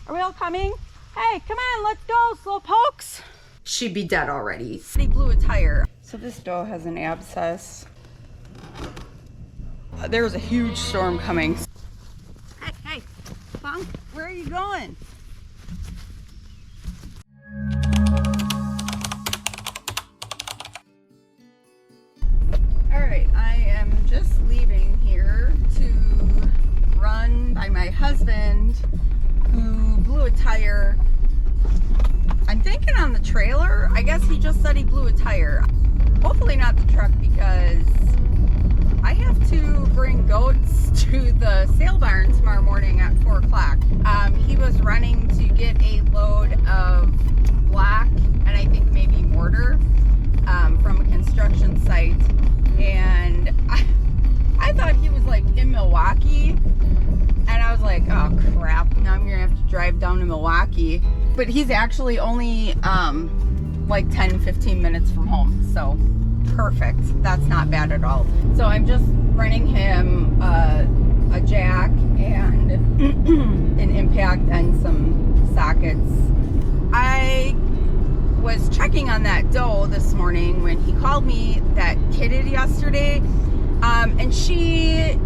Are we all coming? Hey, come on, let's go, slow pokes. She'd be dead already. He blew a tire. So this doe has an abscess. There's a huge storm coming. Hey, Punk, where are you going? All right, I am just leaving here to run by my husband who blew a tire. I'm thinking on the trailer. I guess he just said he blew a tire. Hopefully not the truck, because I have to bring goats to the sale barn tomorrow morning at 4 o'clock. He was running to get a load of black and I think maybe mortar from a construction site. And I thought he was like in Milwaukee. And I was like, oh crap, now I'm gonna have to drive down to Milwaukee. But he's actually only like 10-15 minutes from home, so perfect. That's not bad at all. So I'm just renting him a jack and an impact and some sockets. I was checking on that doe this morning when he called me that kidded yesterday, and she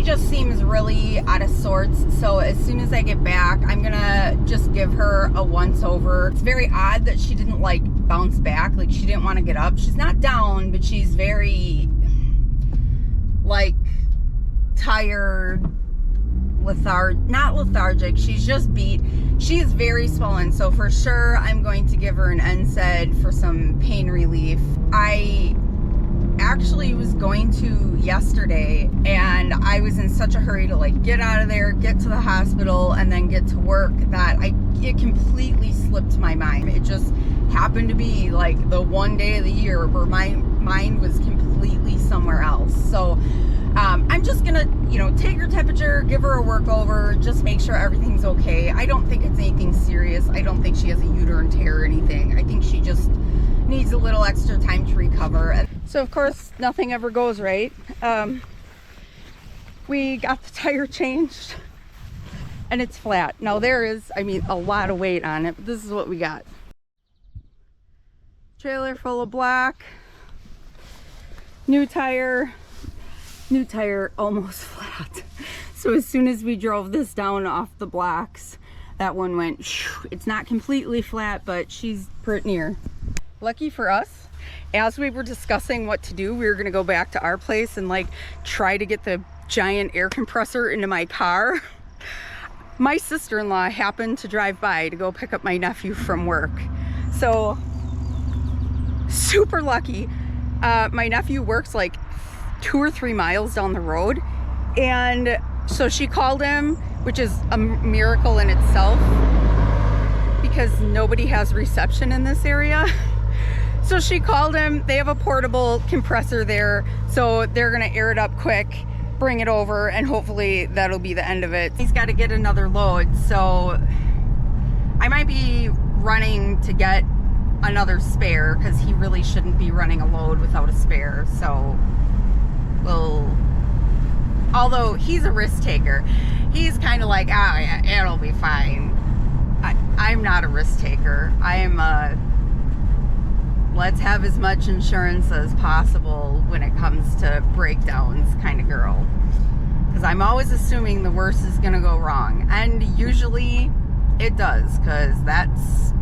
just seems really out of sorts. So as soon as I get back, I'm gonna just give her a once over. It's very odd that she didn't like bounce back, like she didn't want to get up. She's not down, but she's very like tired, not lethargic, she's just beat. She is very swollen, so for sure I'm going to give her an NSAID for some pain relief. I actually was going to yesterday, and I was in such a hurry to like get out of there, get to the hospital, and then get to work, that it completely slipped my mind. It just happened to be like the one day of the year where my mind was completely somewhere else. So I'm just gonna, take her temperature, give her a work over, just make sure everything's okay. I don't think it's anything serious. I don't think she has a uterine tear or anything. I think she just needs a little extra time to recover. So of course nothing ever goes right. We got the tire changed and it's flat. Now there is, a lot of weight on it, but this is what we got. Trailer full of black, new tire almost flat. So as soon as we drove this down off the blocks, that one went, it's not completely flat, but she's pretty near. Lucky for us, as we were discussing what to do, we were gonna go back to our place and like try to get the giant air compressor into my car. My sister-in-law happened to drive by to go pick up my nephew from work. So super lucky. My nephew works like 2 or 3 miles down the road, and so she called him, which is a miracle in itself because nobody has reception in this area. So she called him. They have a portable compressor there, so they're gonna air it up quick, bring it over, and hopefully that'll be the end of it. He's got to get another load, so I might be running to get another spare because he really shouldn't be running a load without a spare. So although he's a risk taker, he's kind of like, oh yeah, it'll be fine. I'm not a risk taker. I am a let's have as much insurance as possible when it comes to breakdowns kind of girl, because I'm always assuming the worst is gonna go wrong, and usually it does, because that's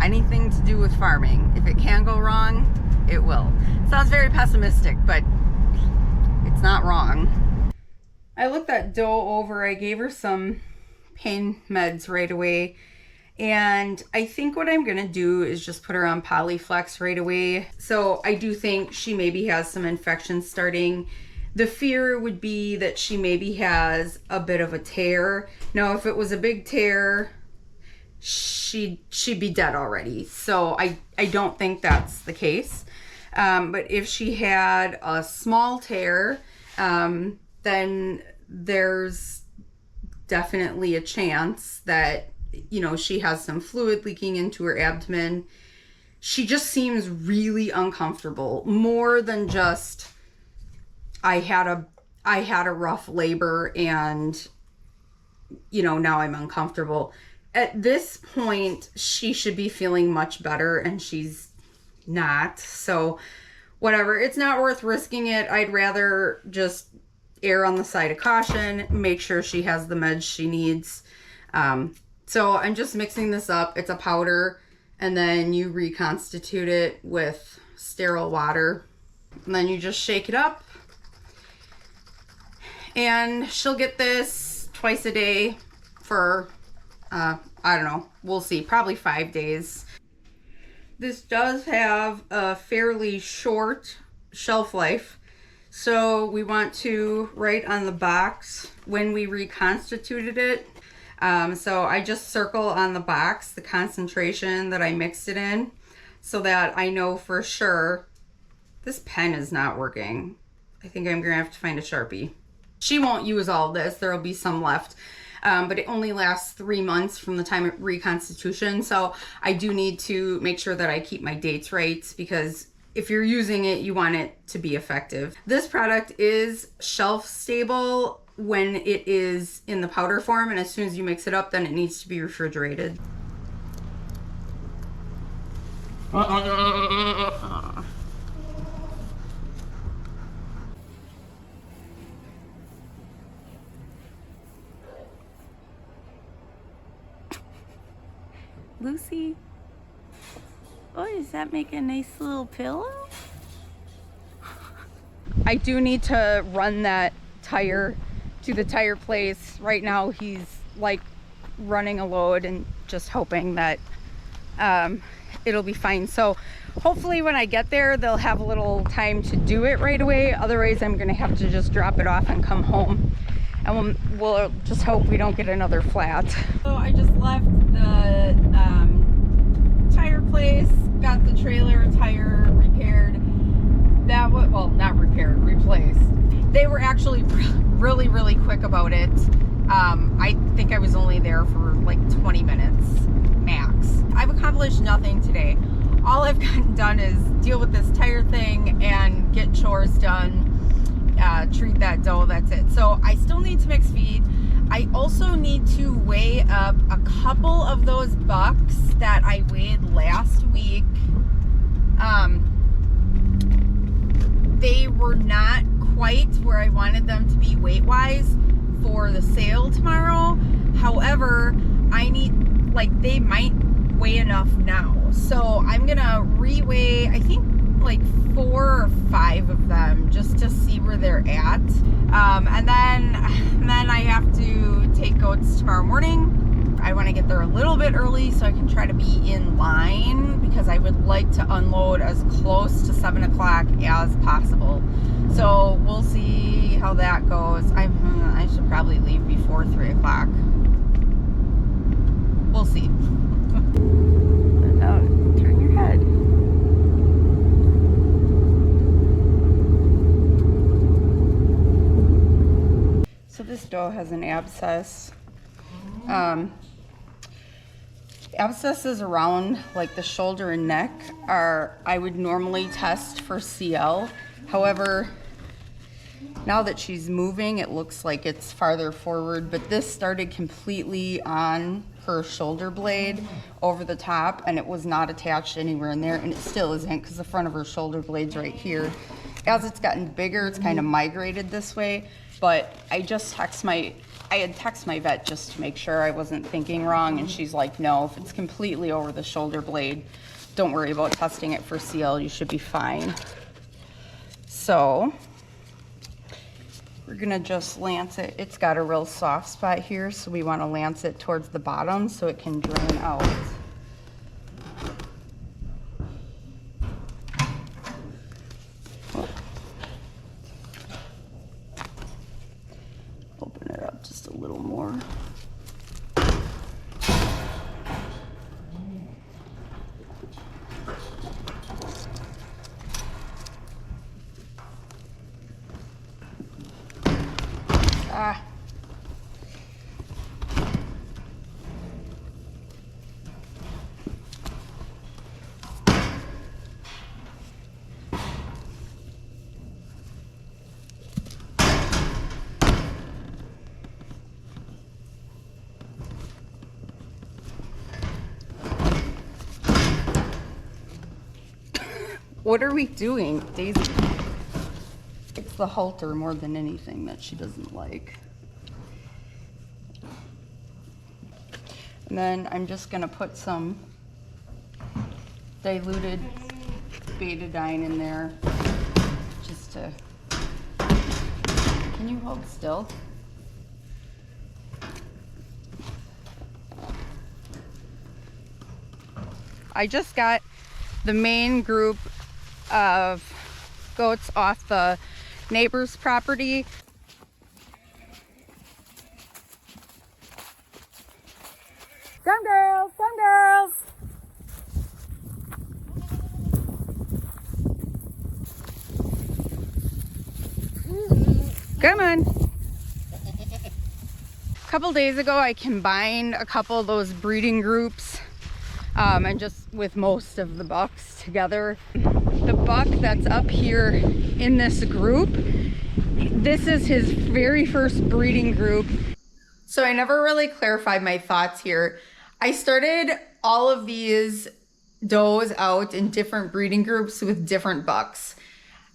anything to do with farming. If it can go wrong, it will. Sounds very pessimistic, but it's not wrong. I looked that doe over. I gave her some pain meds right away, and I think what I'm gonna do is just put her on Polyflex right away. So I do think she maybe has some infection starting. The fear would be that she maybe has a bit of a tear. Now if it was a big tear, she'd be dead already. So I don't think that's the case. But if she had a small tear, then there's definitely a chance that, she has some fluid leaking into her abdomen. She just seems really uncomfortable, more than just, I had a rough labor and, now I'm uncomfortable. At this point, she should be feeling much better, and she's not. So whatever, it's not worth risking it. I'd rather just err on the side of caution, make sure she has the meds she needs. So I'm just mixing this up. It's a powder, and then you reconstitute it with sterile water, and then you just shake it up, and she'll get this twice a day for I don't know, we'll see, probably 5 days. This does have a fairly short shelf life, so we want to write on the box when we reconstituted it. So I just circle on the box the concentration that I mixed it in, so that I know for sure. This pen is not working. I think I'm gonna have to find a Sharpie. She won't use all this, there'll be some left. But it only lasts 3 months from the time of reconstitution. So I do need to make sure that I keep my dates right, because if you're using it, you want it to be effective. This product is shelf stable when it is in the powder form, and as soon as you mix it up, then it needs to be refrigerated. Lucy, oh, does that make a nice little pillow? I do need to run that tire to the tire place. Right now he's like running a load and just hoping that it'll be fine. So hopefully when I get there, they'll have a little time to do it right away. Otherwise I'm gonna have to just drop it off and come home, and we'll just hope we don't get another flat. So I just left the tire place, got the trailer tire repaired. That was, well, not repaired, replaced. They were actually really quick about it. I think I was only there for like 20 minutes max. I've accomplished nothing today. All I've gotten done is deal with this tire thing and get chores done, treat that dough, that's it. So I still need to mix feed. I also need to weigh up a couple of those bucks that I weighed last week. They were not quite where I wanted them to be weight-wise for the sale tomorrow. However, I need, like, they might weigh enough now. So I'm gonna re-weigh, I think, like 4 or 5 of them just to see where they're at. And then I have to take goats tomorrow morning. I want to get there a little bit early so I can try to be in line, because I would like to unload as close to 7 o'clock as possible. So we'll see how that goes. I should probably leave before 3 o'clock. We'll see. Now, turn your head. So this doe has an abscess. Abscesses around like the shoulder and neck I would normally test for CL. However, now that she's moving, it looks like it's farther forward, but this started completely on her shoulder blade over the top, and it was not attached anywhere in there, and it still isn't, because the front of her shoulder blade's right here. As it's gotten bigger, it's kind of migrated this way, but I had texted my vet just to make sure I wasn't thinking wrong, and she's like, no, if it's completely over the shoulder blade, don't worry about testing it for CL, you should be fine. So we're gonna just lance it. It's got a real soft spot here, so we want to lance it towards the bottom so it can drain out. Open it up just a little more. What are we doing, Daisy? It's the halter more than anything that she doesn't like. And then I'm just gonna put some diluted betadine in there, just to, can you hold still? I just got the main group of goats off the neighbor's property. Come girls, come girls. Come on. A couple days ago, I combined a couple of those breeding groups and just with most of the bucks together. The buck that's up here in this group, this is his very first breeding group. So I never really clarified my thoughts here. I started all of these does out in different breeding groups with different bucks.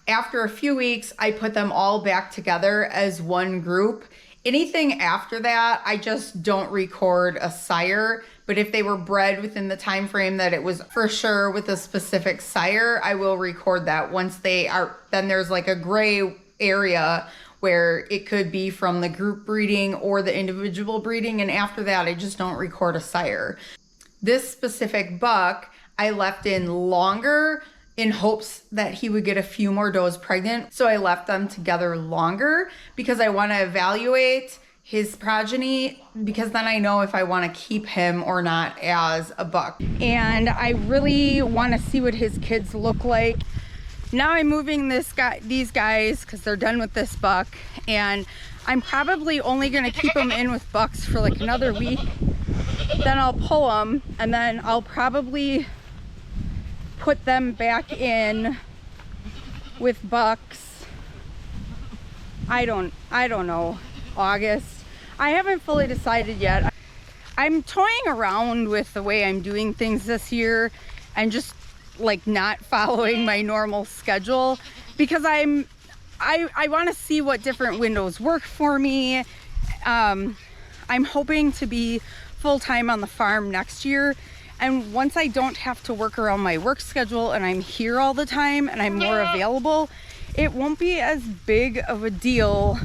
After a few weeks, I put them all back together as one group. Anything after that, I just don't record a sire. But if they were bred within the time frame that it was for sure with a specific sire, I will record that. Once they are, then there's like a gray area where it could be from the group breeding or the individual breeding. And after that, I just don't record a sire. This specific buck, I left in longer in hopes that he would get a few more does pregnant. So I left them together longer because I want to evaluate his progeny, because then I know if I want to keep him or not as a buck. And I really want to see what his kids look like. Now I'm moving these guys because they're done with this buck, and I'm probably only going to keep them in with bucks for like another week. Then I'll pull them, and then I'll probably put them back in with bucks. I don't know, August. I haven't fully decided yet. I'm toying around with the way I'm doing things this year and just like not following my normal schedule, because I want to see what different windows work for me. I'm hoping to be full-time on the farm next year, and once I don't have to work around my work schedule and I'm here all the time and I'm more available, it won't be as big of a deal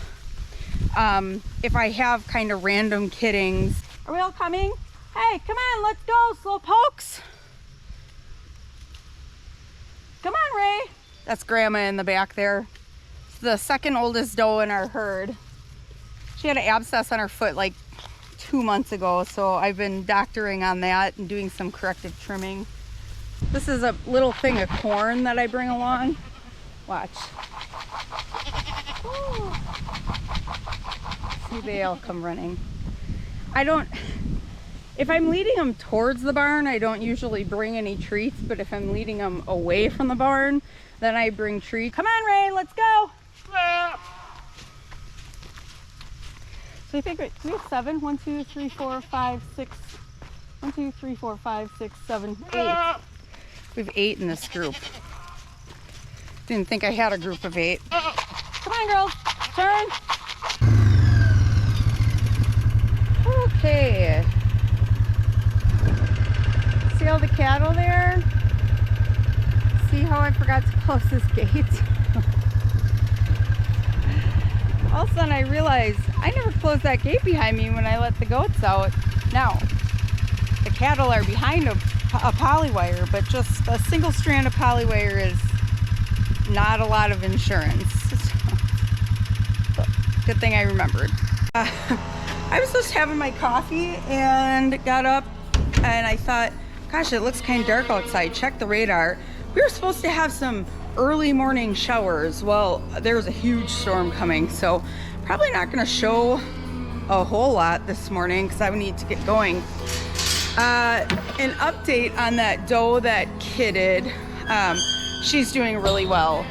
if I have kind of random kiddings. Are we all coming? Hey, come on, let's go, slow pokes. Come on, Ray. That's Grandma in the back there. It's the second oldest doe in our herd. She had an abscess on her foot like 2 months ago, so I've been doctoring on that and doing some corrective trimming. This is a little thing of corn that I bring along. Watch. Ooh. See, they all come running. If I'm leading them towards the barn, I don't usually bring any treats, but if I'm leading them away from the barn, then I bring treats. Come on, Ray, let's go. So I think we have 7. 1, 2, 3, 4, 5, 6. 1, 2, 3, 4, 5, 6, 7, 8. We have 8 in this group. Didn't think I had a group of 8. Come on, girls. Turn. Okay. See all the cattle there? See how I forgot to close this gate? All of a sudden I realized I never closed that gate behind me when I let the goats out. Now, the cattle are behind a poly wire, but just a single strand of poly wire is not a lot of insurance. So, good thing I remembered. I was just having my coffee and got up and I thought, gosh, it looks kind of dark outside. Check the radar. We were supposed to have some early morning showers. Well, there's a huge storm coming, so probably not going to show a whole lot this morning because I would need to get going. An update on that doe that kidded. She's doing really well.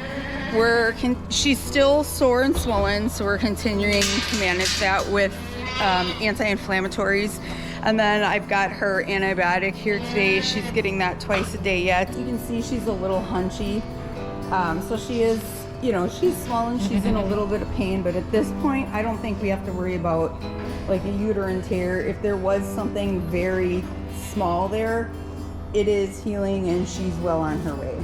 She's still sore and swollen, so we're continuing to manage that with anti-inflammatories. And then I've got her antibiotic here today. She's getting that twice a day yet. You can see she's a little hunchy. So she is, you know, she's swollen, she's in a little bit of pain, but at this point, I don't think we have to worry about like a uterine tear. If there was something very small there, it is healing and she's well on her way.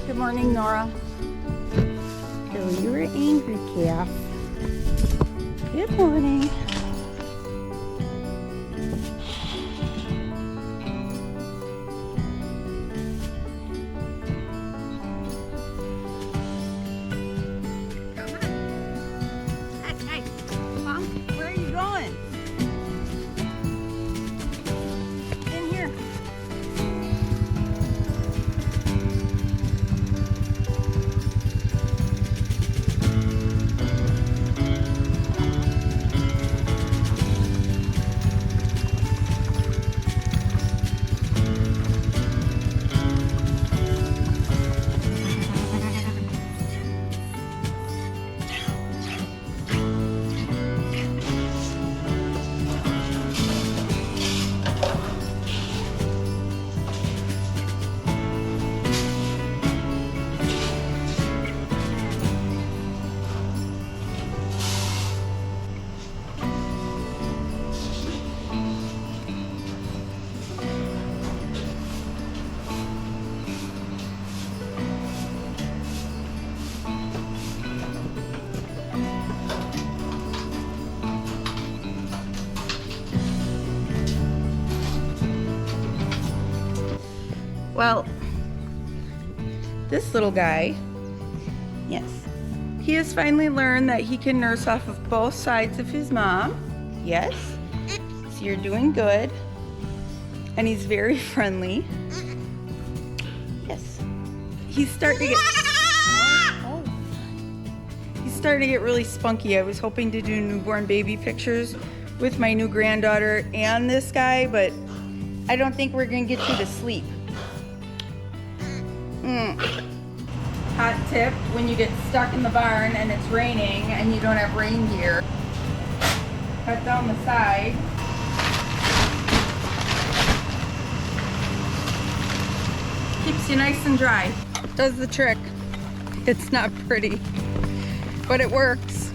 Good morning, Nora. So you were angry, calf. Good morning. Where are you going? In here. Well, this little guy, yes, he has finally learned that he can nurse off of both sides of his mom. Yes, so you're doing good. And he's very friendly. Yes. He's starting to get he's starting to get really spunky. I was hoping to do newborn baby pictures with my new granddaughter and this guy, but I don't think we're gonna get you to sleep. Hot tip, when you get stuck in the barn and it's raining and you don't have rain gear, cut down the side. Keeps you nice and dry. Does the trick. It's not pretty, but it works.